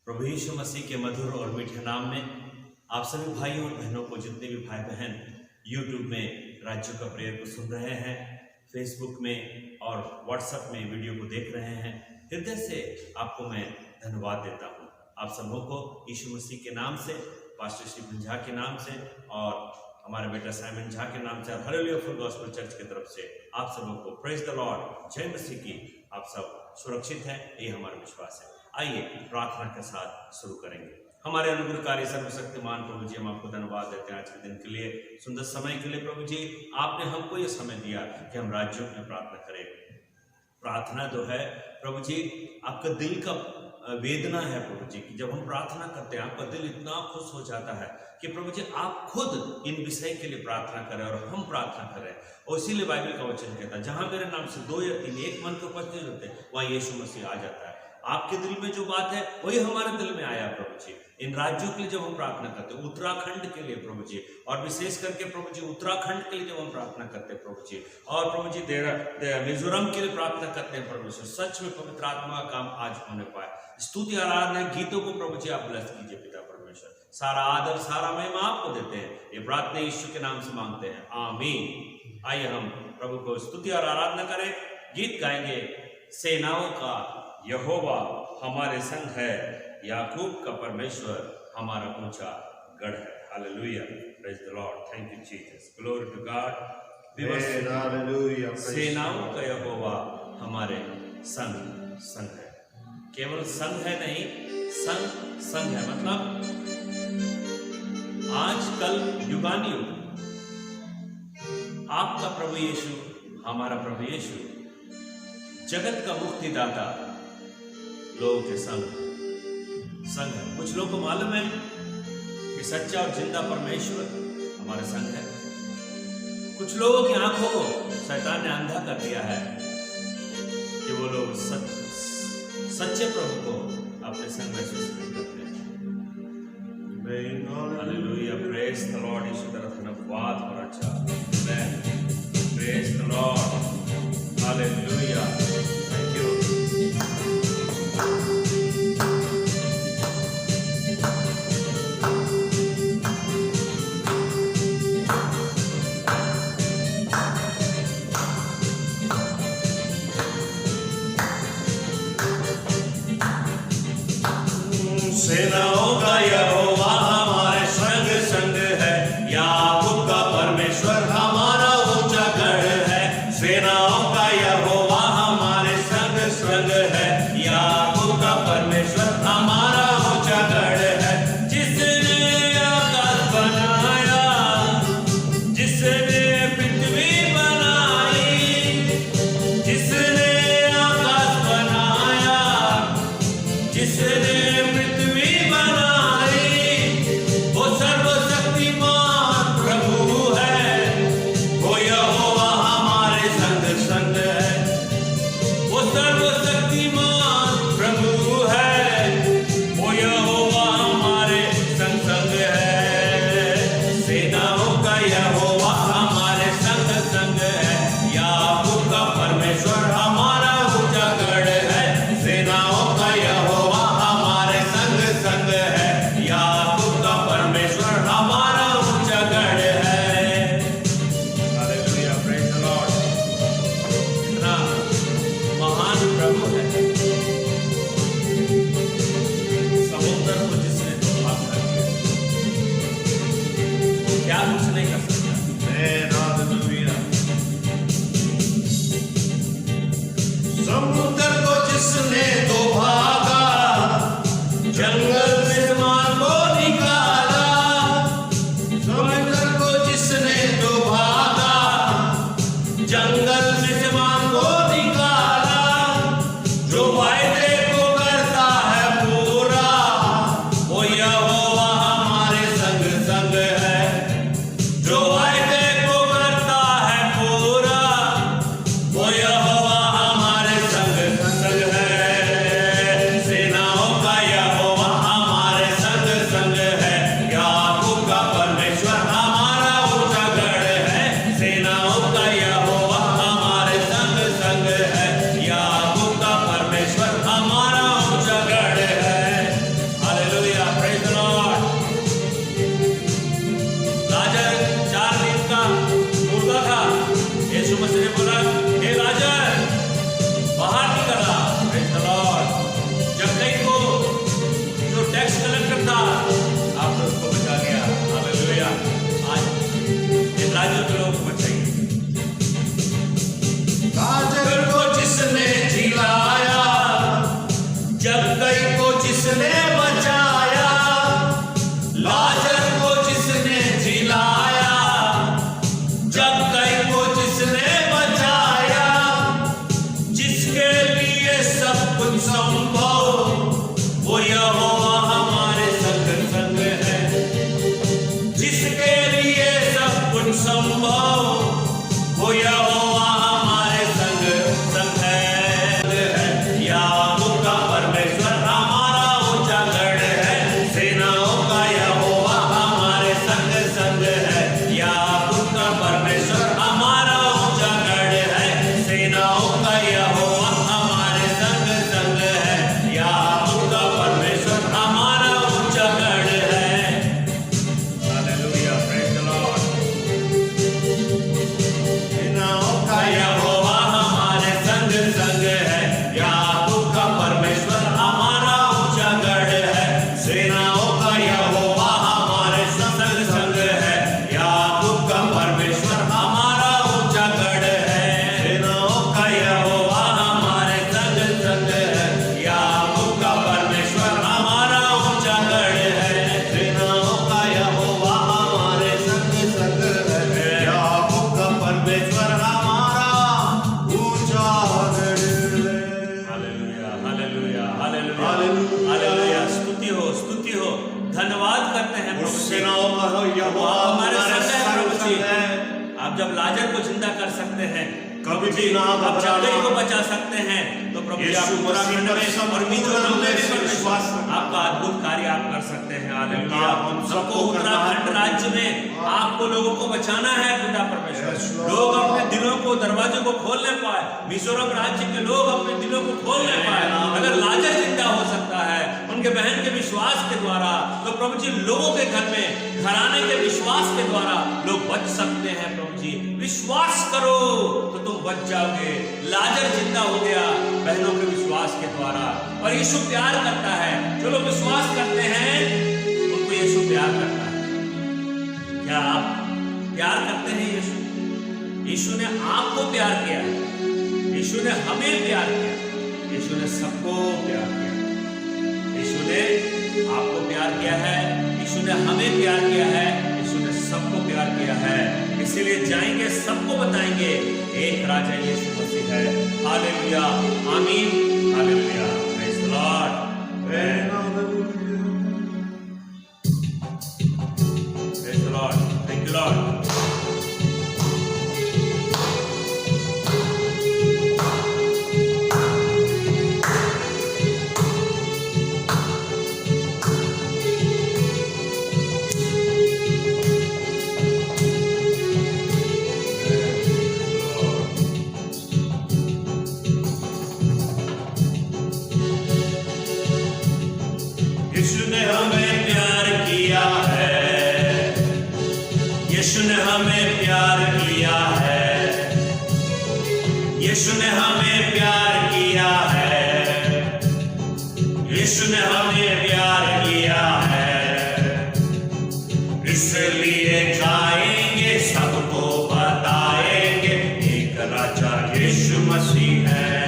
प्रभु यीशु मसीह के मधुर और मीठे नाम में आप सभी भाइयों और बहनों को, जितने भी भाई बहन यूट्यूब में राज्यों का प्रेयर को सुन रहे हैं, फेसबुक में और व्हाट्सएप में वीडियो को देख रहे हैं, हृदय से आपको मैं धन्यवाद देता हूँ। आप सबों को यीशु मसीह के नाम से, पास्टर श्री झा के नाम से और हमारे बेटा साइमन झा के नाम से और हालेलुया फुल गॉस्पेल चर्च की तरफ से आप सबों को प्रेज द लॉर्ड, जय मसीह की। आप सब सुरक्षित हैं, ये हमारा विश्वास है। आइए प्रार्थना के साथ शुरू करेंगे। हमारे अनुग्रहकारी सर्वशक्तिमान प्रभु जी, हम आपको धन्यवाद देते हैं आज के दिन के लिए, सुंदर समय के लिए। प्रभु जी, आपने हमको ये समय दिया कि हम राज्यों में प्रार्थना करें। प्रार्थना जो है प्रभु जी, आपका दिल का वेदना है प्रभु जी, कि जब हम प्रार्थना करते हैं आपका दिल इतना खुश हो जाता है कि प्रभु जी आप खुद इन विषय के लिए प्रार्थना करें और हम प्रार्थना करें। और इसीलिए बाइबल का वचन कहता है, जहां मेरे नाम से 2 या 3 एक मन के उपस्थित होते हैं, वहां यीशु मसीह आ जाता है। आपके दिल में जो बात है वही हमारे दिल में आया प्रभु जी। इन राज्यों के लिए जब हम प्रार्थना करते हैं, उत्तराखंड के लिए प्रभु जी, और विशेष करके प्रभु जी उत्तराखंड के लिए जब हम प्रार्थना करते हैं प्रभु जी, और प्रभु जी मिजोरम के लिए प्रार्थना करते हैं प्रभु जी, सच में पवित्र आत्मा का काम आज होने पाए। स्तुति आराधना गीतों को प्रभु जी आप ब्लेस कीजिए पिता परमेश्वर। सारा आदर सारा महिमा आपको देते हैं, ये प्रार्थना यीशु के नाम से मांगते हैं, आमीन। आइए हम प्रभु को स्तुति और आराधना करें। गीत गाएंगे, सेनाओं का यहोवा हमारे संग है, याकूब का परमेश्वर हमारा ऊंचा गढ़ है। Hallelujah, praise the Lord, thank you Jesus, glory to God. Hallelujah, सेनाओं का यहोवा हमारे संग है। केवल संग है नहीं, संग है, मतलब आज कल युगानुयुग आपका प्रभु यीशु, हमारा प्रभु यीशु जगत का मुक्तिदाता लोगों के संग है। कुछ लोगों को मालूम है कि सच्चा और जिंदा परमेश्वर हमारे संग है। कुछ लोगों की आंखों को शैतान ने अंधा कर दिया है कि वो लोग सच्चे प्रभु को अपने संग महसूस नहीं करते। Hallelujah, praise the Lord. यीशु तरह धन्यवाद और अच्छा, प्रेज द लॉर्ड, हालेलुया, थैंक यू। सेनाओं का यहोवा हमारे संग है, याकूब का परमेश्वर हमारा ऊंचा गढ़ है। सेनाओं का यहोवा सेनाओं का यहोवा हमारे संग है प्रभु जी। है। आप जब लाजर को जिंदा कर सकते हैं, कभी भी ना आप जगई को घबराना। बचा सकते हैं, तो प्रभु जी यीशु आप मसीह पर और मीजो नाम में भी विश्वास रखना। आपका अद्भुत कार्य आप कर सकते हैं। हालेलुया। हम सबको सबको उत्तराखंड करना है। राज्य में आपको लोगों को बचाना है पिता परमेश्वर। Yes, Lord। लोग अपने दिलों को, दरवाजों को खोलने पाए। मिजोरम राज्य के लोग अपने दिलों को खोलने पाए। अगर लाजर जिंदा हो सकता है उनके बहन के विश्वास के द्वारा, तो प्रभु जी लोगों के घर में घराने के विश्वास के द्वारा लोग बच सकते हैं। प्रभु जी विश्वास करो तो तुम बच जाओगे। लाजर जिंदा हो गया बहनों के विश्वास के द्वारा। और यीशु प्यार करता है, जो लोग विश्वास करते हैं उनको यीशु प्यार करता है। क्या आप प्यार करते हैं यीशु? यीशु ने आपको प्यार किया, यीशु ने हमें प्यार किया, यीशु ने सबको प्यार किया। यीशु ने आपको प्यार किया है, यीशु ने हमें प्यार किया है, यीशु ने सबको प्यार किया है। इसीलिए जाएंगे, सबको बताएंगे एक राजा यीशु मसीह है। हालेलुया, आमीन, hallelujah, praise the Lord, praise the Lord, thank you Lord. यीशु ने हमें प्यार किया है, यीशु ने हमें प्यार किया है, यीशु ने हमें प्यार किया है, यीशु ने हमें प्यार किया है। इसलिए जाएंगे, सबको बताएंगे एक राजा यीशु मसीह है।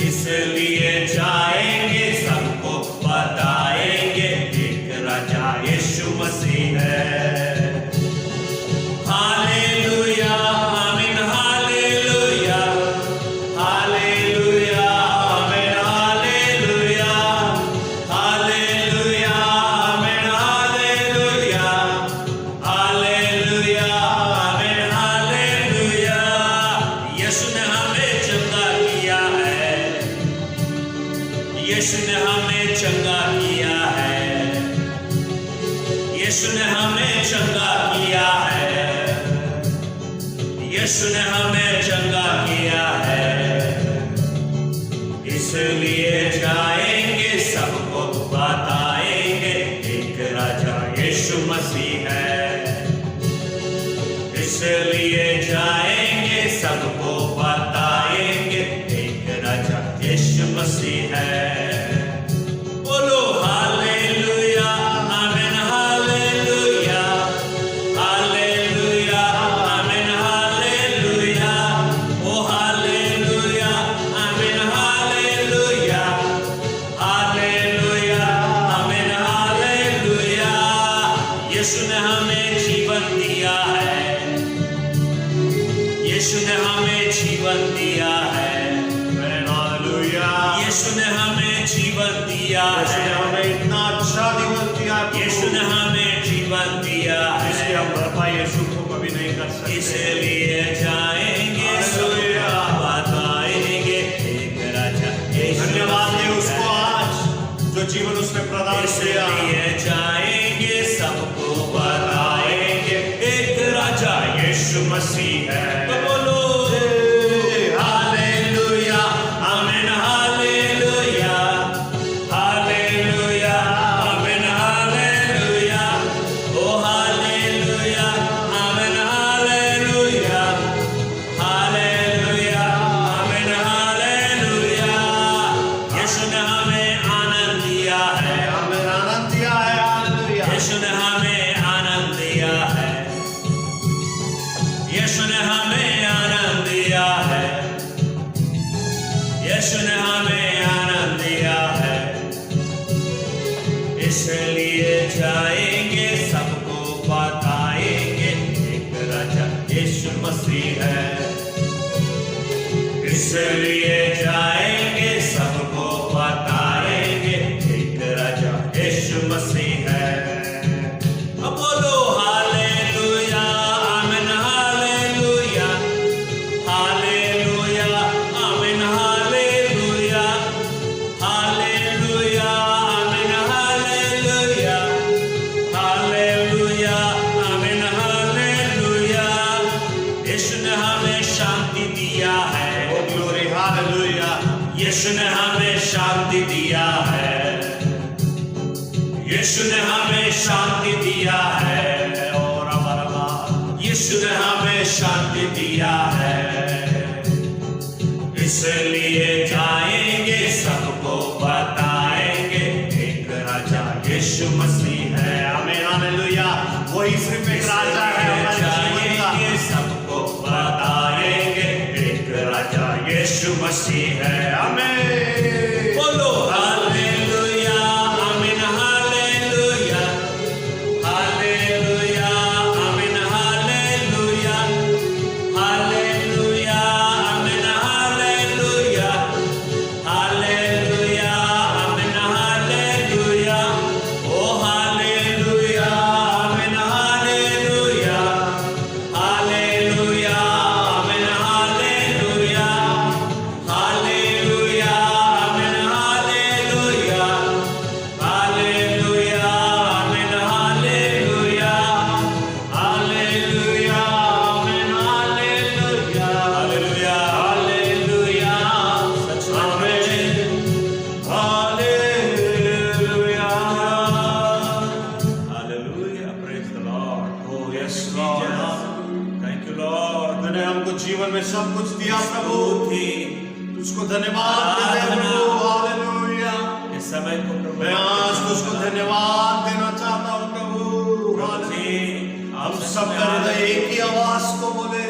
इसलिए जाएंगे, सबको बताएंगे एक राजा यीशु मसीह है। हालेलुया, आमीन, हालेलुया, हालेलुया, आमीन, हालेलुया, हालेलुया, आमीन, हालेलुया, हालेलुया, आमीन, हालेलुया। यीशु ने हमें चंगा किया है, यीशु ने हमें चंगा किया है, यीशु ने हमें चंगा किया है, यीशु ने हमें चंगा किया है। इसलिए जाएंगे, सबको बताएंगे एक राजा यीशु मसीह है। इसलिए जाएंगे, सबको बताएंगे एक राजा यीशु मसीह है। बोलो हालेलुया, आमीन, हालेलुया, हालेलुया, आमीन, हालेलुया, ओ हालेलुया, आमीन, हालेलुया, हालेलुया, आमीन, हालेलुया। यीशु ने हमें जीवन दिया है, यीशु ने हमें जीवन दिया है, हालेलुया। यीशु ने हमें जीवन दिया यीशु ने है, हमें इतना अच्छा जीवन दिया, यीशु ने हमें जीवन दिया इसलिए है। हम भरपाई यीशु को कभी नहीं कर सकते। इसलिए जाएंगे, हालेलुया। सबको बताएंगे एक राजा यीशु धन्यवाद है मसीह उसको है। आज जो जीवन उसने प्रदान किया। इसलिए जाएंगे, सबको बताएंगे एक राजा यीशु मसीह है। तो बोलो हालेलुया, आमीन, हालेलुया, हालेलुया, आमीन, हालेलुया, ओ हालेलुया, आमीन, हालेलुया, हालेलुया, आमीन, हालेलुया। यीशु ने हमें आनंद दिया है, हमें आनंद दिया है। हालेलुया। यीशु ने हमें आनंद दिया है, यीशु ने हमें आनंद दिया है, यीशु ने हमें आनंद दिया है। इसलिए जाएंगे, सबको बताएंगे एक राजा यीशु मसीह है। इसलिए जाएंगे, सबको बताएंगे एक राजा यीशु मसीह है। यीशु ने हमें शांति दिया है, यीशु ने हमें शांति दिया है, और हमारा यीशु ने हमें शांति दिया है। इसलिए जाएंगे सबको बताएंगे एक राजा यीशु मसीह है। आमीन हालेलुया। वही सिर्फ एक राजा है हमारे जीवन का। सबको बताएंगे एक राजा यीशु मसीह है। आमीन बोलो हालेलुया। आमीन हालेलुया हालेलुया आमीन हालेलुया हालेलुया आमीन हालेलुया हालेलुया आमीन हालेलुया ओ हालेलुया आमीन हालेलुया हालेलुया आमीन हालेलुया हालेलुया आमीन हालेलुया हालेलुया आमीन हालेलुया हालेलुया आमीन हालेलुया हालेलुया हालेलुया सच आमीन hallelujah hallelujah praise the Lord. Oh yes Lord, thank you Lord. तूने हमको जीवन में सब कुछ दिया प्रभु, तुझको धन्यवाद देते हैं प्रभु। हालेलुया। इस समय को प्रभु मैं आज तुझको धन्यवाद देना चाहता हूँ प्रभु। हालेलुया। हम सब कर हृदय एक ही आवाज को बोले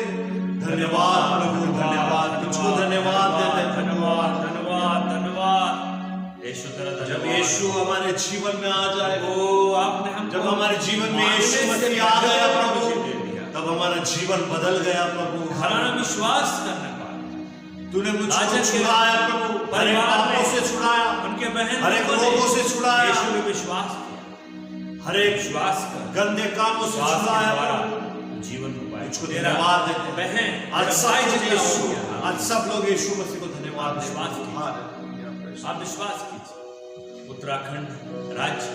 धन्यवाद प्रभु, धन्यवाद। तुझको धन्यवाद देते हैं। धन्यवाद धन्यवाद धन्यवाद। यीशु तेरा जब यीशु हमारे जीवन में आ जाए, ओ आपने हम जब हमारे जीवन में यीशु मसीह आ गया प्रभु, तब हमारा जीवन बदल गया प्रभु। घराना विश्वास करने का तूने मुझको राजा के छुड़ाया प्रभु, हर एक परिवार पापों में से छुड़ाया, उनके बहन हर एक रोगों से छुड़ाया, यीशु ने विश्वास किया, हर एक विश्वास कर गंदे कामों से विश्वास के छुड़ाया द्वारा प्रभु। जीवन को पाया। तुझको तेरा धन्यवाद देते हैं। बहन आज तेरा सब भाई लोग जितना यीशु, हो गया। आज सब लोग यीशु मसीह को धन्यवाद देते हैं। विश्वास कीजिए। हालेलुया। आप विश्वास कीजिए। उत्तराखंड राज्य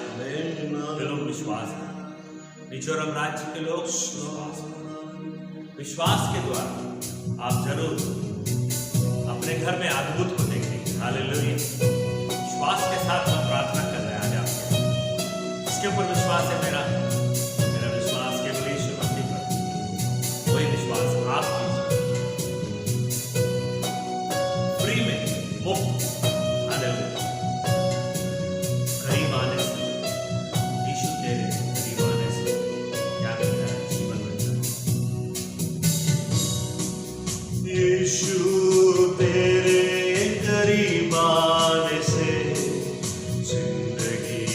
के लोग विश्वास करें, मिजोरम राज्य के लोग विश्वास करें। विश्वास के द्वारा आप जरूर अपने घर में अद्भुत को देखेंगे। हालेलुया। विश्वास के साथ हम प्रार्थना कर रहे हैं आज आपके। इसके ऊपर विश्वास है मेरा विश्वास केवल यीशु मसीह पर। वही विश्वास आप कीजिए फ्री में, मुफ्त। हालेलुया। करीब आने से यीशु तेरे करीब आने से क्या मिलता है? जीवन मिलता है। यीशु तेरे करीब आने से जिंदगी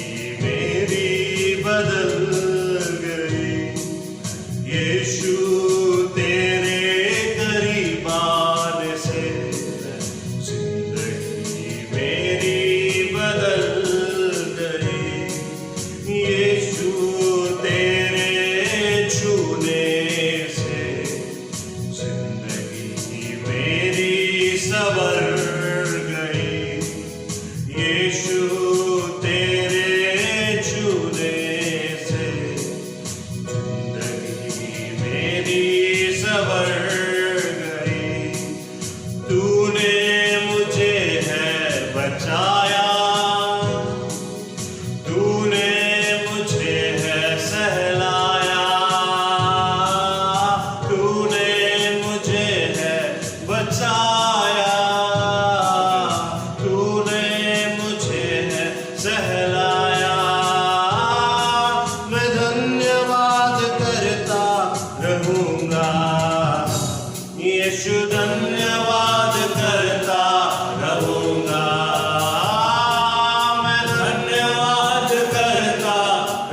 मेरी बदल गई। यीशु तेरे करीब आने से जिंदगी मेरी बदल गई। यीशु तेरे छूने से जिंदगी मेरी सवर गई। यीशु तेरे छूने से जिंदगी मेरी सवर गई। तूने मुझे है बचाया, तूने मुझे है सहलाया, तूने मुझे है बचाया, तूने मुझे है सहलाया। मैं धन्यवाद करता रहूंगा, यीशु धन्यवाद करता रहूंगा। मैं धन्यवाद करता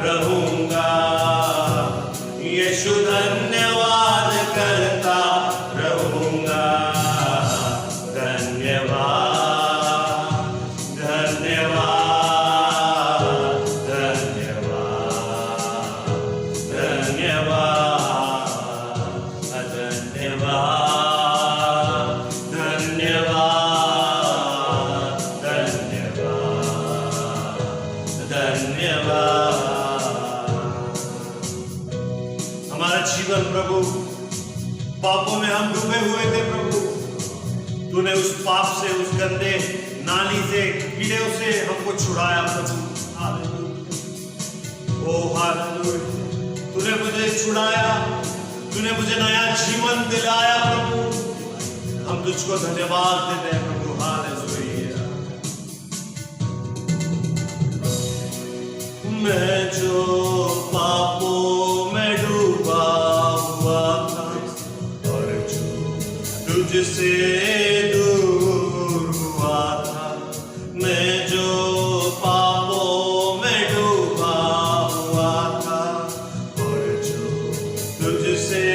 रहूंगा, यीशु धन्यवाद करता रहूंगा। धन्यवाद धन्यवाद धन्यवाद धन्यवाद धन्यवाद धन्यवाद धन्यवाद। हमारा जीवन प्रभु, पापों में हम डूबे हुए थे प्रभु, तूने उस पाप से, उस गंदे नाली से कीड़ों से हमको छुड़ाया प्रभु। हालेलुया, ओ हालेलुया, तूने मुझे छुड़ाया, तूने मुझे नया जीवन दिलाया प्रभु। हम तुझको धन्यवाद देते हैं प्रभु। हालेलुया। मैं जो पापों में डूबा हुआ था और जो तुझसे दूर हुआ था, मैं जो पापों में डूबा हुआ था और जो तुझसे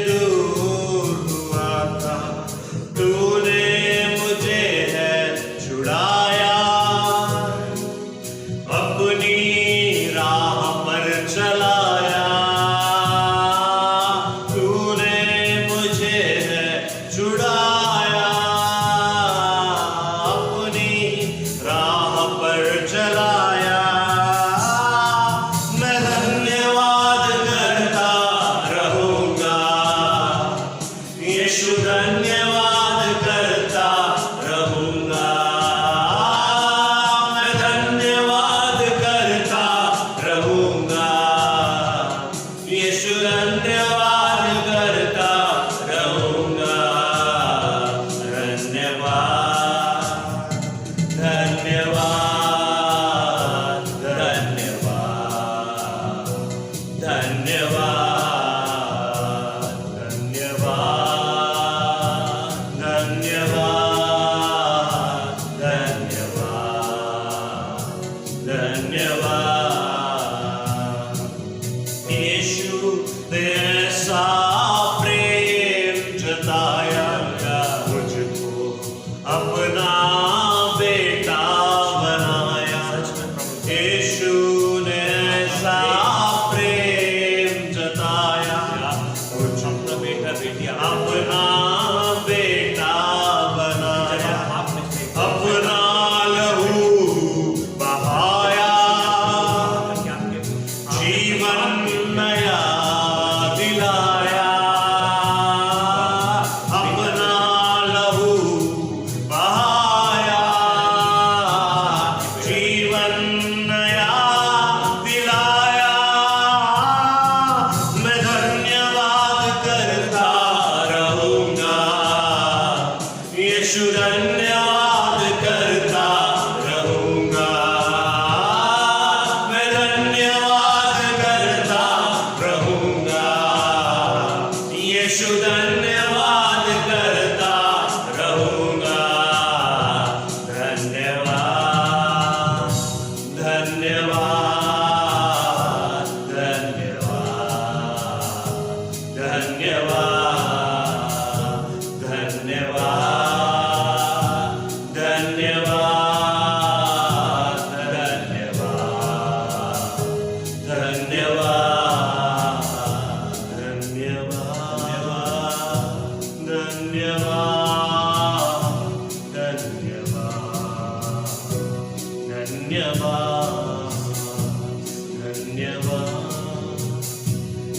दूर हुआ था, तूने मुझे है छुड़ाया, अपनी राह पर चलाया। तूने मुझे है छुड़ाया, अपनी राह पर चलाया। मैं धन्यवाद करता रहूंगा, यीशु धन्यवाद करता रहूंगा। मैं धन्यवाद करता रहूंगा, यीशु धन्यवाद करता रहूंगा। धन्यवाद, धन्यवाद, धन्यवाद, धन्यवाद, धन्यवाद, धन्यवाद, धन्यवाद, धन्यवाद। यीशु ने ऐसा प्रेम जताया, मुझको अपना बेटा बनाया। यीशु ने ऐसा प्रेम जताया, मुझको अपना बेटा बेटा बनाया। अपना लहू बहाया, जीवन नया दिलाया। अपना लहू बहाया, जीवन नया दिलाया। मैं धन्यवाद करता रहूंगा, यीशु धन्यवाद करता रहूंगा। मैं धन्यवाद करता रहूंगा, यीशु धन्यवाद करता रहूंगा। धन्यवाद, धन्यवाद, धन्यवाद, धन्यवाद, धन्यवाद, धन्यवाद, धन्यवाद,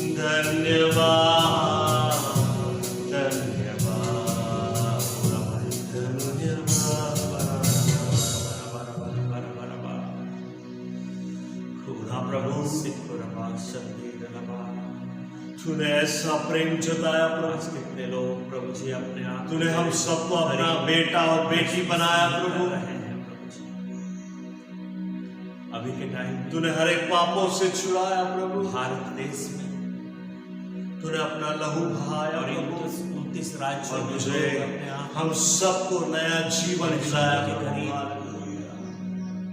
धन्यवाद, धन्यवाद, तूने ऐसा प्रेम जताया प्रभु। कितने लोग प्रभु जी अपने आप तूने हम सबको अपना बेटा और बेटी बनाया प्रभु। अभी के टाइम तूने हर एक पापों से छुड़ाया प्रभु। भारत देश में तूने अपना लहू बहाया और प्रभु। 29 राज्यों और में मुझे अपने आप हम सबको नया जीवन दिलाया के प्रभु। करीब,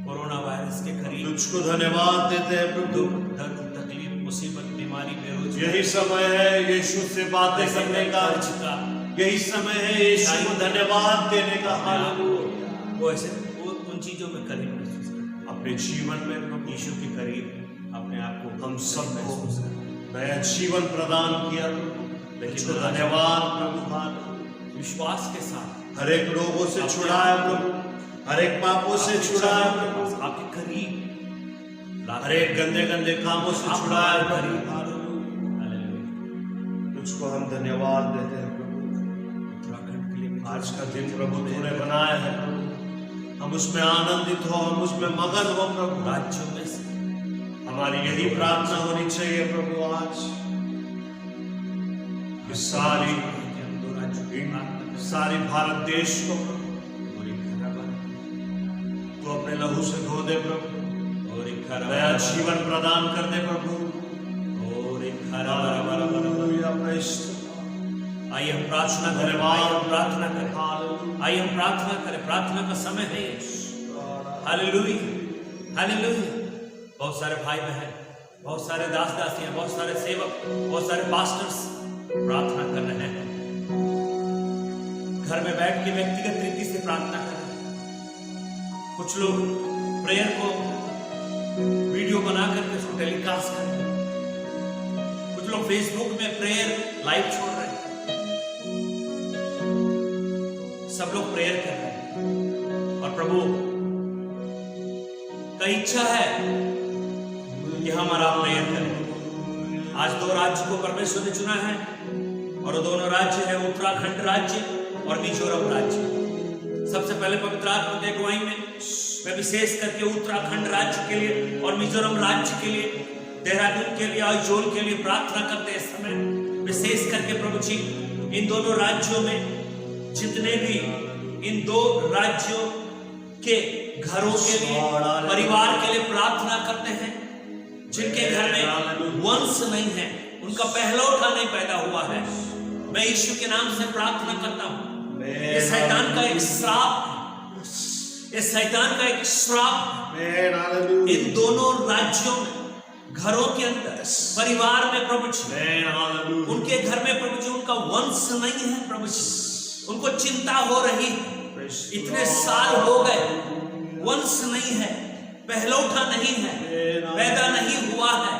कोरोना वायरस के करीब तुझको धन्यवाद देते हैं प्रभु। दुख, दर्द, तकलीफ, मुसीबत, बीमारी, बेरोजगारी, यही समय है यीशु से बातें करने का। यही समय है यीशु को धन्यवाद देने का। वो ऐसे वो उन चीजों में करीब महसूस करते हैं। अपने जीवन में प्रभु यीशु के करीब अपने आप को हम सबको महसूस करते हैं। नया जीवन प्रदान किया प्रभु। लेकिन धन्यवाद प्रभु। विश्वास के साथ हर एक लोगों से छुड़ाया प्रभु, हर एक पापों से छुड़ाया प्रभु, आपके करीब हर एक गंदे गंदे कामों से छुड़ाया प्रभु। तुझको हम धन्यवाद देते हैं प्रभु। उत्तराखंड के लिए आज का दिन प्रभु तूने बनाया है प्रभु। हम उसमें आनंदित हो, हम उसमें मगन हो प्रभु। राज्यों में से हमारी यही प्रार्थना होनी चाहिए प्रभु आज कि सारी सारी भारत देश को तो अपने लहू से धो दे प्रभु, नया जीवन प्रदान कर दे प्रभु। आइए हम प्रार्थना करें, आइए हम प्रार्थना करें, आइए हम प्रार्थना करें। प्रार्थना का समय है ये। Hallelujah, hallelujah. बहुत सारे भाई बहन, बहुत सारे दास दासियां, बहुत सारे सेवक, बहुत सारे पास्टर्स प्रार्थना कर रहे हैं। घर में बैठ के व्यक्तिगत रीति से प्रार्थना कर रहे हैं। कुछ लोग प्रेयर को वीडियो बना करके उसको टेलीकास्ट कर रहे हैं। कुछ लोग फेसबुक में प्रेयर लाइव छोड़ रहे हैं। सब लोग प्रेयर कर रहे हैं और प्रभु का इच्छा है कि हम और आप प्रेयर करें। आज 2 राज्य को परमेश्वर ने चुना है और वो दोनों राज्य है उत्तराखंड राज्य और मिजोरम राज्य। सबसे पहले पवित्र आत्मा की अगुवाई में मैं विशेष करके उत्तराखंड राज्य के लिए और मिजोरम राज्य के लिए, देहरादून के लिए, आइजोल के लिए प्रार्थना करते हैं। इस समय विशेष करके प्रभु जी इन दोनों राज्यों में जितने भी इन 2 राज्यों के घरों के लिए, परिवार के लिए प्रार्थना करते हैं। जिनके घर में वंश नहीं है, उनका पहलौठा नहीं पैदा हुआ है, मैं यीशु के नाम से प्रार्थना करता हूं। ये शैतान का एक श्राप है, ये शैतान का एक श्राप है। इन दोनों राज्यों में, घरों के अंदर, परिवार में प्रभु जी, उनके घर में प्रभु जी उनका वंश नहीं है प्रभु जी। उनको चिंता हो रही है, इतने साल हो गए, वंश नहीं है, पहलौठा नहीं है, पैदा नहीं हुआ है।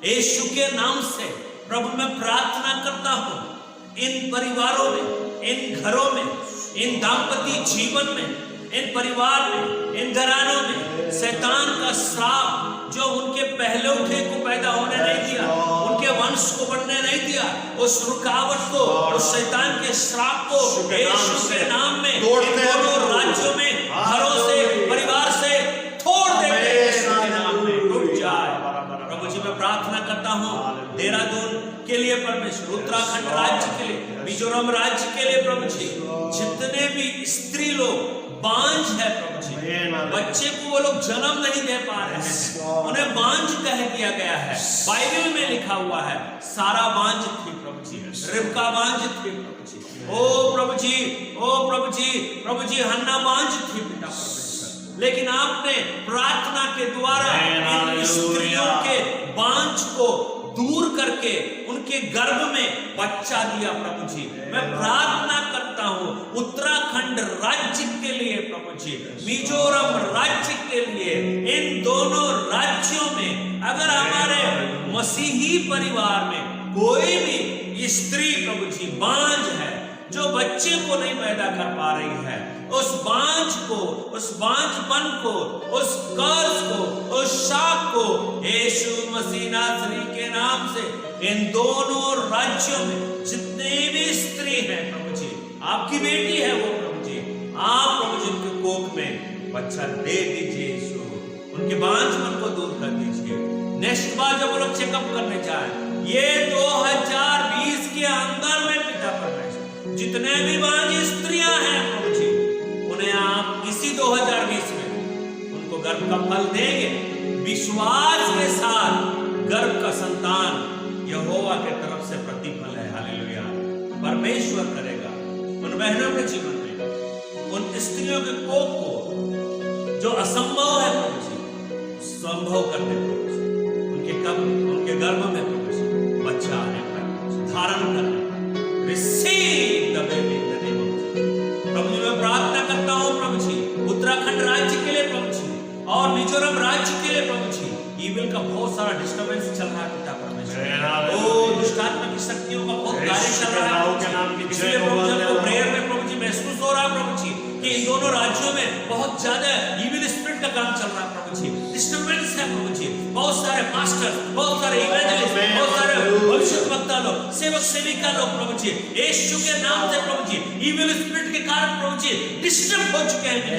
यीशु के नाम से प्रभु मैं प्रार्थना करता हूं, इन परिवारों में, इन घरों में, इन दाम्पत्य जीवन में, इन परिवार में, इन घरानों में शैतान का श्राप जो उनके पहलौठे को पैदा होने नहीं दिया, उनके वंश को बढ़ने नहीं दिया, उस रुकावट को, उस शैतान के श्राप को यीशु के नाम में इन दोनों राज्यों में, घरों से, परिवार से तोड़ देते हैं। यीशु के नाम में रुक जाए प्रभु जी। मैं प्रार्थना करता हूँ देहरादून के लिए परमेश्वर, उत्तराखंड राज्य के लिए, मिजोरम राज्य के लिए प्रभु जी, जितने भी स्त्री लोग बांझ है प्रभु जी, बच्चे को वो लोग जन्म नहीं दे पा रहे हैं, उन्हें बांझ कह दिया गया है। बाइबल में लिखा हुआ है सारा बांझ थी प्रभु जी, रिबका बांझ थी प्रभु जी, ओ प्रभु जी, ओ प्रभु जी, प्रभु जी हन्ना बांझ थी पिता परमेश्वर। लेकिन आपने प्रार्थना के द्वारा इन स्त्रियों के बांझ को दूर करके उनके गर्भ में बच्चा दिया प्रभु जी। मैं प्रार्थना करता हूँ उत्तराखंड राज्य के लिए प्रभु जी, मिजोरम राज्य के लिए, इन दोनों राज्यों में अगर हमारे मसीही परिवार में कोई भी स्त्री प्रभु जी बांझ है, जो बच्चे को नहीं पैदा कर पा रही है, उस बांझ को, उस बांझपन को, उस कर्ज को, उस शाप को यीशु मसीह नासरी के नाम से इन दोनों राज्यों में जितने भी स्त्री हैं प्रभु जी, आपकी बेटी है वो प्रभु जी, आप प्रभु जी उनके कोख में बच्चा दे दीजिए यीशु, उनके बांझपन को दूर कर दीजिए। नेक्स्ट बार जब वो लोग चेकअप करने जाए, ये 2020 के अंदर में पिता परमेश्वर जितने भी बांझ स्त्रियां हैं प्रभु जी, उन्हें आप इसी 2020 में उनको गर्भ का फल देंगे। विश्वास के साथ गर्भ का संतान यहोवा के तरफ से प्रतिफल है। हालेलुया, परमेश्वर करेगा उन बहनों के जीवन में, उन स्त्रियों के कोख को जो असंभव है प्रभु जी, संभव कर दे प्रभु जी। उनके गर्भ में प्रभु जी बच्चा आने पर, धारण करने पर, receive the baby in the name of Jesus. प्रभु जी मैं प्रार्थना करता हूँ प्रभु जी उत्तराखंड राज्य के लिए प्रभु जी और मिजोरम राज्य के लिए प्रभु जी। ईविल का बहुत सारा डिस्टर्बेंस चल रहा है पिता परमेश्वर, ओ दुष्टात्मा की शक्तियों का बहुत कार्य चल रहा है। इसलिए प्रभु जी को प्रेयर में प्रभु जी महसूस हो रहा है प्रभु जी कि इन दोनों राज्यों में बहुत ज्यादा ईविल स्पिरिट का काम चल रहा है प्रभु जी, डिस्टर्बेंस है प्रभु जी, बहुत सारे पास्टर, बहुत सारे इवेंजलिस्ट, बहुत सारे भविष्यद्वक्ता लोग, सेवक सेविका लोग प्रभु जी यीशु के नाम से प्रभु जी इविल स्पिरिट के कारण प्रभु जी डिस्टर्ब हो चुके हैं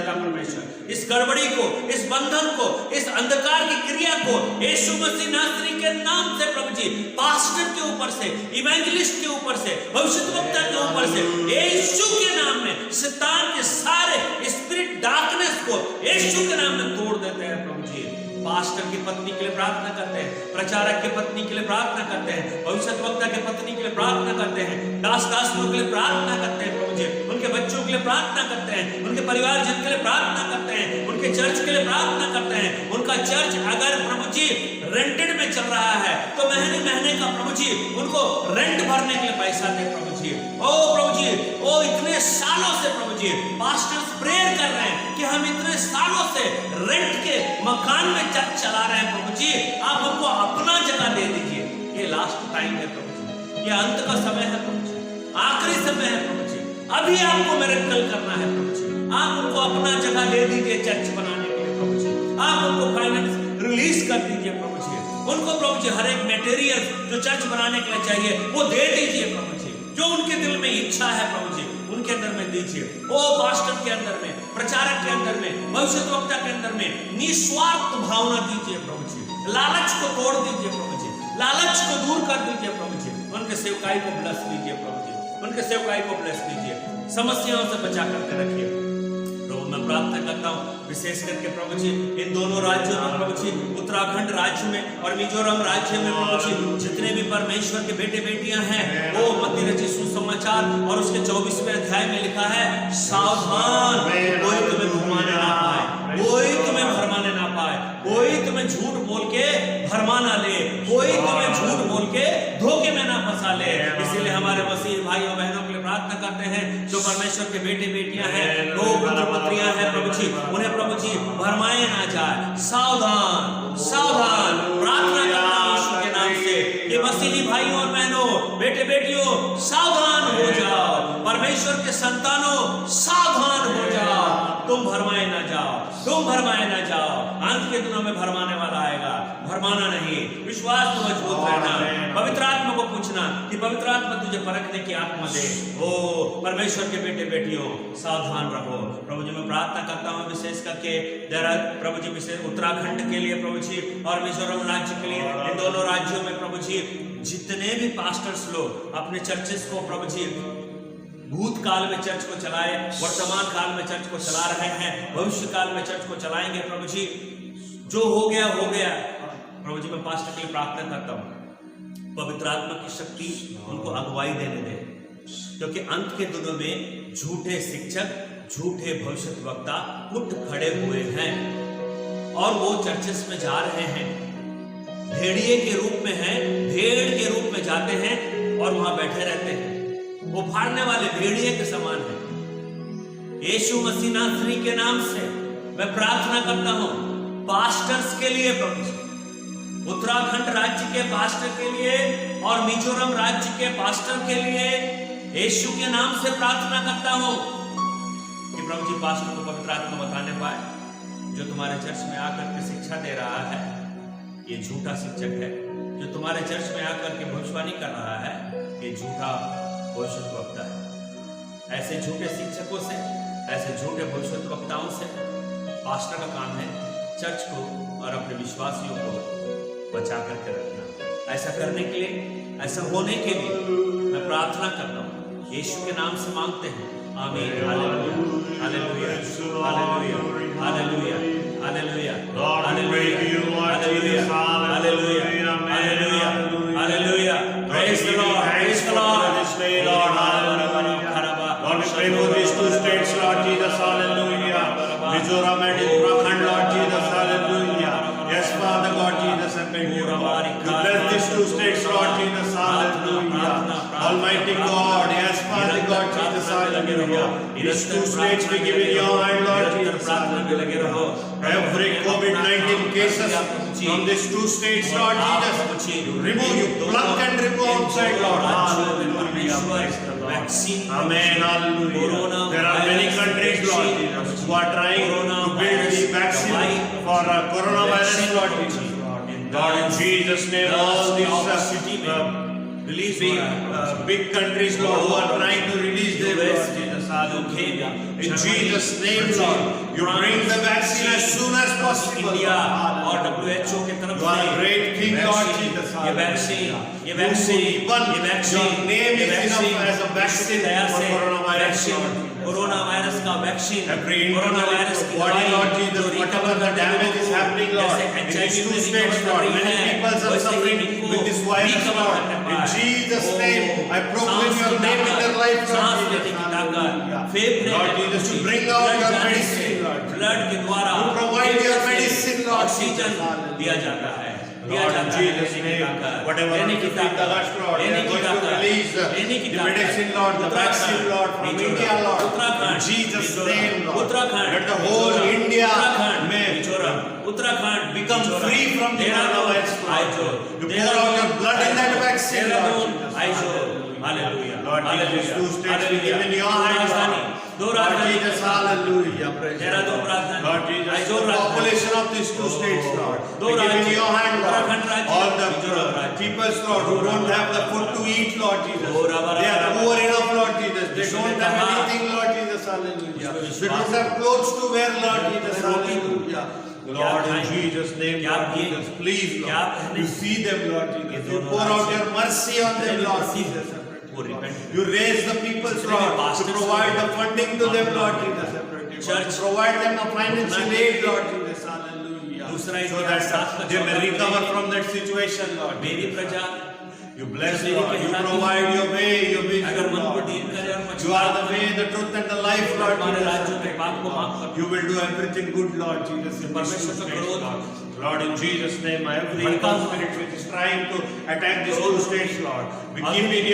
परमेश्वर। इस गड़बड़ी को, इस बंधन को, इस अंधकार की क्रिया को यीशु मसीह नासरी के नाम से प्रभु जी पास्टर के ऊपर से, इवेंजलिस्ट के ऊपर से, भविष्यद्वक्ता के ऊपर से यीशु के नाम में शैतान के सारे स्पिरिट डार्कनेस को यीशु के नाम में तोड़ देते हैं प्रभु जी। पास्टर की पत्नी के लिए प्रार्थना करते हैं, प्रचारक की पत्नी के लिए प्रार्थना करते हैं, भविष्यद्वक्ता की पत्नी के लिए प्रार्थना करते हैं, दास दासियों के लिए प्रार्थना करते हैं प्रभु जी, उनके बच्चों के लिए प्रार्थना करते हैं, उनके परिवारजन के लिए प्रार्थना करते हैं, उनके चर्च के लिए प्रार्थना करते हैं। उनका चर्च अगर प्रभु जी रेंटेड में चल रहा है तो महीने महीने का प्रभु जी उनको रेंट भरने के लिए पैसा दे प्रभु जी। ओ प्रभु जी, ओ इतने सालों से प्रभु जी पास्टर्स प्रेयर कर रहे हैं कि हम इतने सालों से रेंट के मकान में चर्च चला रहे हैं प्रभु जी, आप हमको अपना जगह दे दीजिए। ये लास्ट टाइम है प्रभु जी, ये अंत का समय है प्रभु जी, आखिरी समय है प्रभु जी, अभी आपको मिरेकल करना है प्रभु जी। आप उनको अपना जगह दे दीजिए चर्च बनाने के लिए प्रभु जी, आप उनको फाइनेंस रिलीज कर दीजिए प्रभु जी, उनको प्रभु जी हर एक मटेरियल जो चर्च बनाने के लिए चाहिए वो दे दीजिए प्रभु जी। जो उनके दिल में इच्छा है प्रभु जी उनके अंदर में दीजिए। ओ पास्टर के अंदर में, प्रचारक के अंदर में, भविष्यद्वक्ता के अंदर में निस्वार्थ भावना दीजिए प्रभु जी। लालच को तोड़ दीजिए प्रभु जी, लालच को दूर कर दीजिए प्रभु जी। उनके सेवकाई को ब्लेस कीजिए प्रभु जी, उनके सेवकाई को ब्लेस कीजिए, समस्याओं से बचा करके रखिए प्रभु। मैं प्रार्थना करता हूँ विशेष करके प्रभु जी इन दोनों राज्यों में प्रभु जी, उत्तराखंड राज्य में और मिजोरम राज्य में प्रभु जी जितने भी परमेश्वर के बेटे बेटियां हैं वो मत्ती रचित सुसमाचार और उसके 24वें अध्याय में लिखा है, सावधान, कोई तुम्हें भरमाने ना पाए, कोई तुम्हें भरमाने ना पाए, कोई तुम्हें झूठ बोल के भरमा ना ले, कोई तुम्हें झूठ बोल के धोखे में ना फंसा ले। इसीलिए हमारे मसीह भाइयों बहनों के लिए प्रार्थना करते हैं जो परमेश्वर के बेटे बेटियां हैं, वो पुत्र पुत्रियां हैं प्रभु जी, उन्हें प्रभु जी भरमाए ना जाए। सावधान, सावधान, प्रार्थना करता हूं यीशु के नाम से कि मसीही भाइयों और बहनों, बेटे बेटियों सावधान हो जाओ, परमेश्वर के संतानों सावधान हो जाओ, तुम भरमाए ना जाओ, तुम भरमाए ना जाओ। अंत के दिनों में भरमाने वाला आएगा, भरमाना नहीं, विश्वास में मजबूत रहना, पवित्र आत्मा को पूछना कि पवित्र आत्मा तुझे परखने की आत्मा दे। ओ परमेश्वर के बेटे बेटियों सावधान रहो प्रभु जी। मैं प्रार्थना करता हूँ विशेष करके प्रभु जी विशेष उत्तराखंड के लिए प्रभु जी और मिजोरम राज्य के लिए, इन दोनों राज्यों में प्रभु जी जितने भी पास्टर्स लोग अपने चर्चेस को प्रभु जी भूतकाल में चर्च को चलाए, वर्तमान काल में चर्च को चला रहे हैं, भविष्य काल में चर्च को चलाएंगे प्रभु जी, जो हो गया हो गया प्रभु जी। मैं पास्टर के लिए प्रार्थना करता हूँ पवित्र आत्मा की शक्ति उनको अगुवाई देने दे, क्योंकि अंत के दिनों में झूठे शिक्षक, झूठे भविष्यद्वक्ता उठ खड़े हुए हैं और वो चर्चेस में जा रहे हैं, भेड़िए के रूप में हैं, भेड़ के रूप में जाते हैं और वहां बैठे रहते हैं, वो फाड़ने वाले भेड़िए के समान है। यीशु मसीह नासरी के नाम से मैं प्रार्थना करता हूं पास्टर्स के लिए प्रभु जी, उत्तराखंड राज्य के पास्टर के लिए और मिजोरम राज्य के पास्टर के लिए यीशु के नाम से प्रार्थना करता हूं कि प्रभु जी पास्टर को पवित्र आत्मा बताने पाए। जो तुम्हारे चर्च में आकर के शिक्षा दे रहा है ये झूठा शिक्षक है, जो तुम्हारे चर्च में आकर के भविष्यवाणी कर रहा है ये झूठा भविष्यद्वक्ता है। ऐसे झूठे शिक्षकों से, ऐसे झूठे भविष्यद्वक्ताओं से पास्टर का काम है चर्च को और अपने विश्वासियों को बचा करके रखना। ऐसा करने के लिए, ऐसा होने के लिए मैं प्रार्थना करता हूँ, यीशु के नाम से मांगते हैं, आमीन। Hallelujah, hallelujah, hallelujah, hallelujah, hallelujah, hallelujah, hallelujah, hallelujah, hallelujah. Praise the Lord, praise the Lord, this day, Lord, hallelujah. Lord, we pray for these two states, Lord Jesus, hallelujah. Mizoram and Uttarakhand, Lord Jesus, hallelujah. Yes, Father God, Jesus, I pray you, Lord. You bless these two states, Lord Jesus, hallelujah. Almighty God, yes, Father God, Jesus, hallelujah. These two states we give in your hand, Lord Jesus, hallelujah. Every COVID-19 cases from these two states, Lord Jesus, remove, you pluck and remove outside, Lord, hallelujah. Vaccine, amen, hallelujah. There are many countries, Lord Jesus, who are trying to build the vaccine for coronavirus, Lord Jesus. Lord, in Jesus' name, all these city में release हो रहा है big countries, Lord, who are trying to release their Lord Jesus. Hallelujah. In Jesus' name, Lord, you bring the vaccine as soon as possible. India और WHO की तरफ You are a great King, Lord Jesus. ये vaccine Your name is enough as a vaccine for coronavirus, Lord. Coronavirus का vaccine Every corona internal virus की body, दवाई Lord Jesus, जो whatever the damage is happening, Lord, in these two states, Lord, many people are suffering with this virus, Lord. In Jesus' name, I proclaim your name in their life, Lord Jesus. Hallelujah. Lord Jesus, to bring out your medicine, Lord. Blood के द्वारा To provide your medicine, Lord. Oxygen दिया जाता है Lord, in Jesus' name, whatever लेने की the ताकत Lord, they are going to release the medicine, Lord, the vaccine, Lord, from India, Lord. In Jesus' name, Lord. Let the whole India Uttarakhand become free from the coronavirus, Lord. You pour out your blood in that vaccine, Lord. Hallelujah. Lord Jesus, two states we give in your hands, Lord. Lord Jesus, hallelujah. Praise the Lord. Lord Jesus, the population of these two states, Lord, we give in your hand, Lord. All the peoples, Lord, who don't have the food to eat, Lord Jesus. They are poor enough, Lord Jesus. They don't have anything, Lord Jesus, hallelujah. They don't have clothes to wear, Lord Jesus, hallelujah. Lord, in Jesus' name, Lord Jesus, please, Lord, you see them, Lord Jesus. You pour out your mercy on them, Lord Jesus. You raise the people's, Lord, to provide the funding to them, Lord Jesus. Church, provide them a financial aid, Lord Jesus, hallelujah. So that they may recover from that situation, Lord. You bless, Lord. You provide your way, your vision, Lord. You are the way, the truth, and the life, Lord Jesus. You will do everything good, Lord Jesus. In these two states, Lord. Lord, in Jesus' name, every evil spirit which is trying to attack these two states, Lord, we give in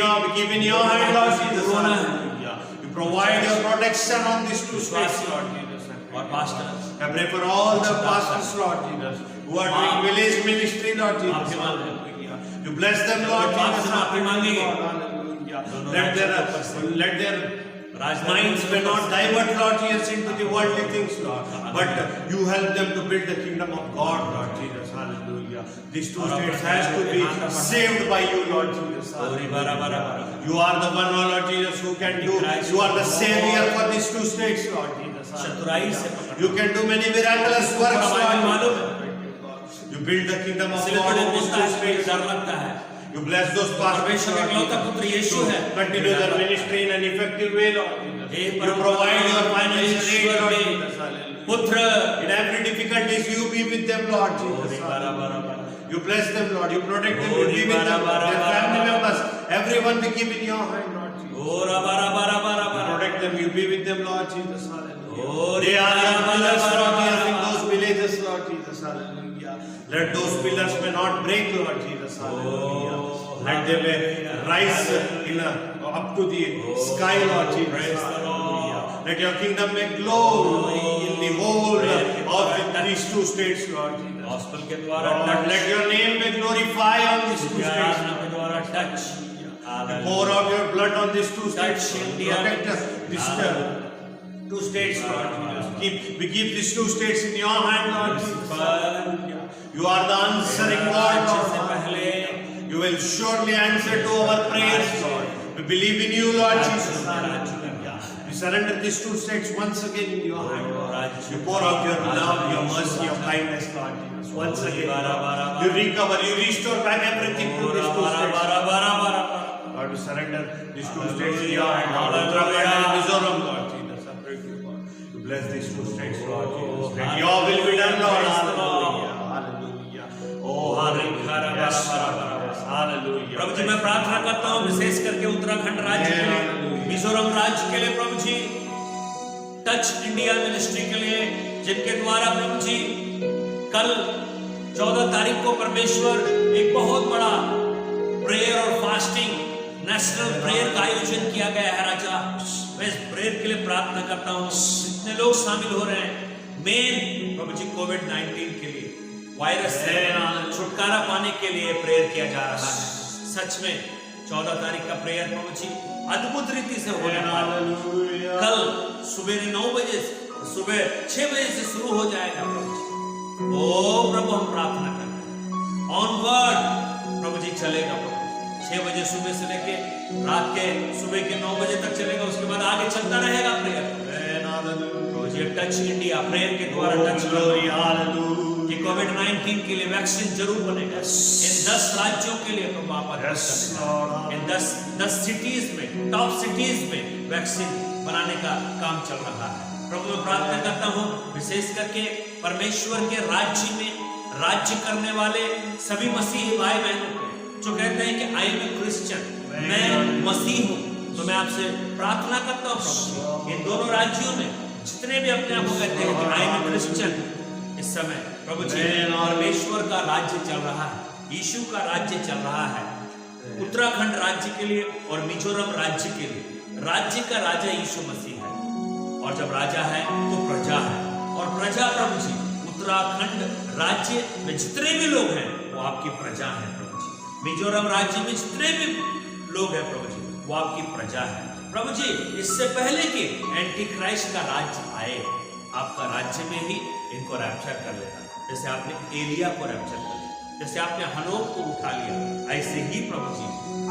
your hand, Lord Jesus. Hallelujah. You provide your protection on these two states, Lord Jesus. I pray for all the pastors, Lord Jesus, who are doing village ministry, Lord Jesus. Hallelujah. You bless them, Lord Jesus. Hallelujah. Let their minds may not divert, Lord Jesus, into the worldly things, Lord. But you help them to build the kingdom of God, Lord Jesus. Hallelujah. These two states has to be saved by you, Lord Jesus. Hallelujah. You are the one, Lord Jesus, who can do. You are the savior for these two states, Lord Jesus. You can do many miraculous works, Lord. You build the kingdom of God in these two states. You bless those pastors, Lord, continue their ministry in an effective way, Lord. You provide your financial aid, Lord Jesus. In every difficulties, you be with them, Lord Jesus. You bless them, Lord. You protect them. You be with them, their family members. Everyone we give in your hand, Lord Jesus. You protect them. You be with them, Lord Jesus. Hallelujah. They are your pillars, Lord Jesus, in those villages, Lord Jesus. Hallelujah. Let those pillars may not break, Lord Jesus. Hallelujah. Let them may rise up to the sky, Lord Jesus. Hallelujah. Let your kingdom may glow in the whole of these two states, Lord Jesus. Lord, let your name be glorified on these two states. Pour out your blood on these two states. Protect us. Two states, Lord Jesus. We keep these two states in your hand, Lord Jesus. You are the answering God, Lord. You will surely answer to our prayers, Lord. We believe in you, Lord Jesus. We surrender these two states once again in your hand, Lord. You pour out your love, your mercy, your kindness, Lord Jesus. Once again, Lord. You recover, you restore back everything to these two states. Lord, we surrender these two states in your hand, Lord. Uttarakhand and Mizoram, Lord Jesus. Bless these two states, Lord Jesus. Let your will be done, Lord. Hallelujah. Hallelujah. Oh, hallelujah. Hallelujah. प्रभु जी मैं प्रार्थना करता हूँ विशेष करके उत्तराखंड राज्य के लिए, मिजोरम राज्य के लिए प्रभु जी, टच इंडिया मिनिस्ट्री के लिए, जिनके द्वारा प्रभु जी कल 14 तारीख को परमेश्वर एक बहुत बड़ा प्रेयर और फास्टिंग नेशनल प्रेयर का आयोजन किया गया है राजा। मैं इस प्रेयर के लिए प्रार्थना करता हूँ, जितने लोग शामिल हो रहे हैं, मेन प्रभु जी कोविड-19 के लिए, वायरस से छुटकारा पाने के लिए प्रेयर किया जा रहा है। सच में 14 तारीख का प्रेयर प्रभु जी अद्भुत रीति से होने वाला है। कल सुबह 9 बजे, सुबह 6 बजे से शुरू हो जाएगा प्रभु जी। ओ प्रभु हम प्रार्थना करते हैं चलेगा प्रभु। 6 बजे सुबह से लेके रात के सुबह के 9 बजे तक चलेगा, उसके बाद आगे चलता रहेगा प्रेयर। रोज ये टच इंडिया प्रेयर के द्वारा टच करो कि कोविड-19 के लिए वैक्सीन जरूर बनेगा। इन 10 राज्यों के लिए प्रभु आप इन 10 सिटीज में, टॉप सिटीज में वैक्सीन बनाने का काम चल रहा है। प्रभु मैं प्रार्थना करता हूँ विशेष करके परमेश्वर के राज्य में राज्य करने वाले सभी मसीही भाई बहनों को जो कहते हैं कि आई एम क्रिश्चियन, मैं मसीह हूँ, तो मैं आपसे प्रार्थना करता हूँ प्रभु इन दोनों राज्यों में जितने भी अपने आप को कहते हैं कि आई एम क्रिश्चियन, इस समय प्रभु जी परमेश्वर का राज्य चल रहा है, यीशु का राज्य चल रहा है। उत्तराखंड राज्य के लिए और मिजोरम राज्य के लिए राज्य का राजा यीशु मसीह है, और जब राजा है तो प्रजा है, और प्रजा प्रभु जी उत्तराखंड राज्य में जितने भी लोग हैं वो आपकी प्रजा है प्रभु जी। मिजोरम राज्य में जितने भी लोग हैं प्रभु जी वो आपकी प्रजा है प्रभु जी। इससे पहले कि एंटी क्राइस्ट का राज्य आए, आपका राज्य में ही इनको रैप्चर कर लेना, जैसे आपने एलिया को रैप्चर कर लिया, जैसे आपने हनोक को उठा लिया, ऐसे ही प्रभु जी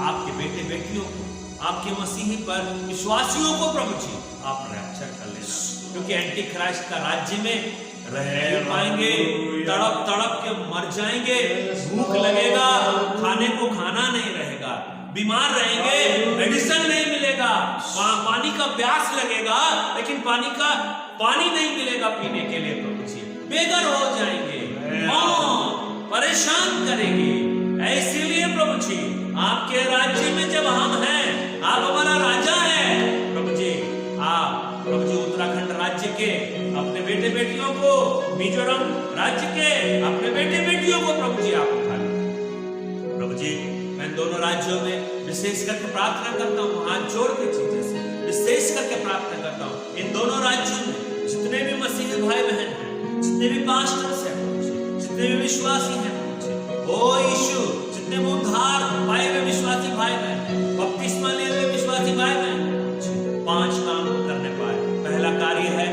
आपके बेटे बेटियों को, आपके मसीही पर विश्वासियों को प्रभु जी आप रैप्चर कर लेना, क्योंकि एंटी क्राइस्ट का राज्य में रह नहीं पाएंगे, तड़प तड़प के मर जाएंगे, भूख लगेगा, खाने को खाना नहीं रहेगा, बीमार रहेंगे, मेडिसिन नहीं मिलेगा, पानी का प्यास लगेगा लेकिन पानी नहीं मिलेगा पीने के लिए प्रभु जी, बेघर हो जाएंगे, परेशान करेंगे। इसीलिए प्रभु जी आपके राज्य में जब हम हैं, आप हमारा राजा है प्रभु जी, आप प्रभु जी उत्तराखंड राज्य के अपने बेटे बेटियों को, मिजोरम राज्य के अपने बेटे बेटियों को प्रभु जी आप उठा लें प्रभु जी। मैं दोनों राज्यों में विशेष करके प्रार्थना करता हूँ, हाथ जोड़ के चीजें से विशेष करके प्रार्थना करता हूँ इन दोनों राज्यों में जितने भी मसीही भाई बहन हैं, जितने भी पास्टर्स हैं, जितने भी विश्वासी हैं, ओ यीशु, जितने भी उद्धार पाए हुए विश्वासी भाई बहन, बपतिस्मा लिए हुए विश्वासी भाई बहन, 5 काम करने पाए। पहला कार्य है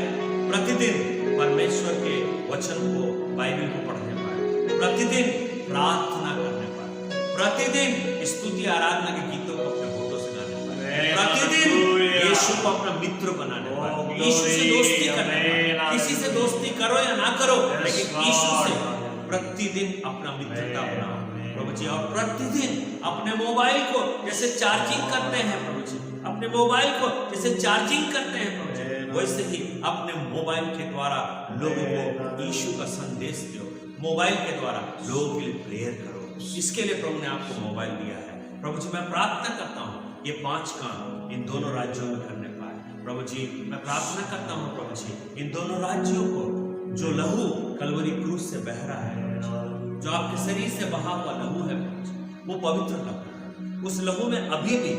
प्रतिदिन परमेश्वर के वचन को, बाइबल को पढ़ने पाए, प्रतिदिन प्रार्थना करने पाए, प्रतिदिन स्तुति आराधना के गीतों को अपने होठों से गाने पाए, प्रतिदिन यीशु को अपना मित्र बनाने पाए, यीशु से दोस्ती करने पाए। किसी से दोस्ती करो या ना करो, लेकिन यीशु से प्रतिदिन अपना मित्रता बनाओ प्रभु जी, और प्रतिदिन अपने मोबाइल को जैसे चार्जिंग करते हैं प्रभु जी, अपने मोबाइल को जैसे चार्जिंग करते हैं प्रभु जी, वैसे ही अपने मोबाइल के द्वारा लोगों को यीशु का संदेश दो, मोबाइल के द्वारा लोगों के लिए प्रेयर करो। इसके लिए प्रभु ने आपको मोबाइल दिया है प्रभु जी। मैं प्रार्थना करता हूँ ये 5 काम इन दोनों राज्यों में करने पाए प्रभु जी। मैं प्रार्थना करता हूँ प्रभु जी इन दोनों राज्यों को, जो लहू कलवरी क्रूस से बह रहा है, जो आपके शरीर से बहा हुआ लहू है प्रभु जी, वो पवित्र लहू है, उस लहू में अभी भी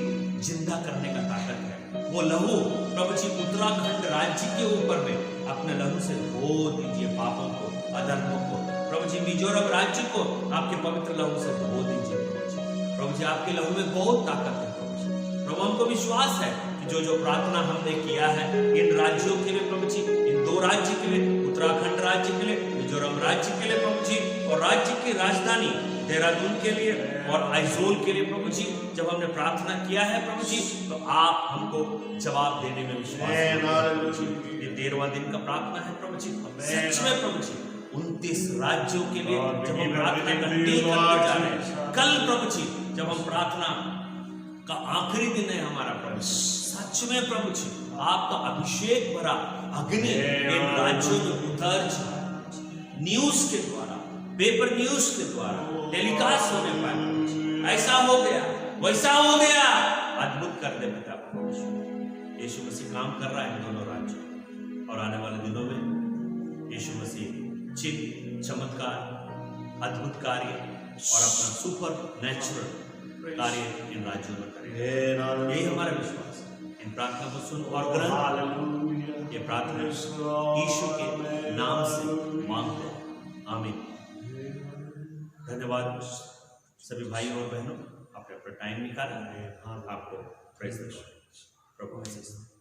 जिंदा करने का ताकत है। वो लहू प्रभु जी उत्तराखंड राज्य के ऊपर में अपने लहू से धो दीजिए पापों को, अधर्मों को प्रभु जी। मिजोरम राज्य को आपके पवित्र लहू से धो दीजिए प्रभु जी। प्रभु जी आपके लहू में बहुत ताकत है प्रभु जी। प्रभु हमको विश्वास है कि जो प्रार्थना हमने किया है इन राज्यों के लिए प्रभु जी, इन 2 राज्य के लिए, उत्तराखंड राज्य के लिए, मिजोरम राज्य के लिए प्रभु जी, और राज्य की राजधानी देहरादून के लिए और आइजोल के लिए प्रभु जी, जब हमने प्रार्थना किया है प्रभु जी, तो आप हमको जवाब देने में विश्वास प्रभु जी। ये 13वां दिन का प्रार्थना है प्रभु जी, सच में प्रभु जी 29 राज्यों के लिए जब हम प्रार्थना करते जा रहे हैं, कल प्रभु जी जब हम प्रार्थना का आखिरी दिन है हमारा प्रभु, सच में प्रभु जी आपका अभिषेक भरा अग्नि इन राज्यों में उतर जाए, न्यूज के द्वारा, पेपर न्यूज के द्वारा टेलीकास्ट होने पाए। ऐसा हो गया, वैसा हो गया, अद्भुत कर दे पिता प्रभु। यीशु मसीह काम कर रहा है इन दोनों राज्यों, और आने वाले दिनों में यीशु मसीह चिन्ह, चमत्कार, अद्भुत कार्य और अपना सुपर नेचुरल कार्य इन राज्यों में करेंगे। यही हमारा विश्वास है। इन प्रार्थना को सुन और ग्रहण। ये प्रार्थना यीशु के नाम से मांगते हैं, आमीन। धन्यवाद सभी भाइयों और बहनों, आपने अपना टाइम निकाला। आपको प्रेज़ द लॉर्ड। प्रभु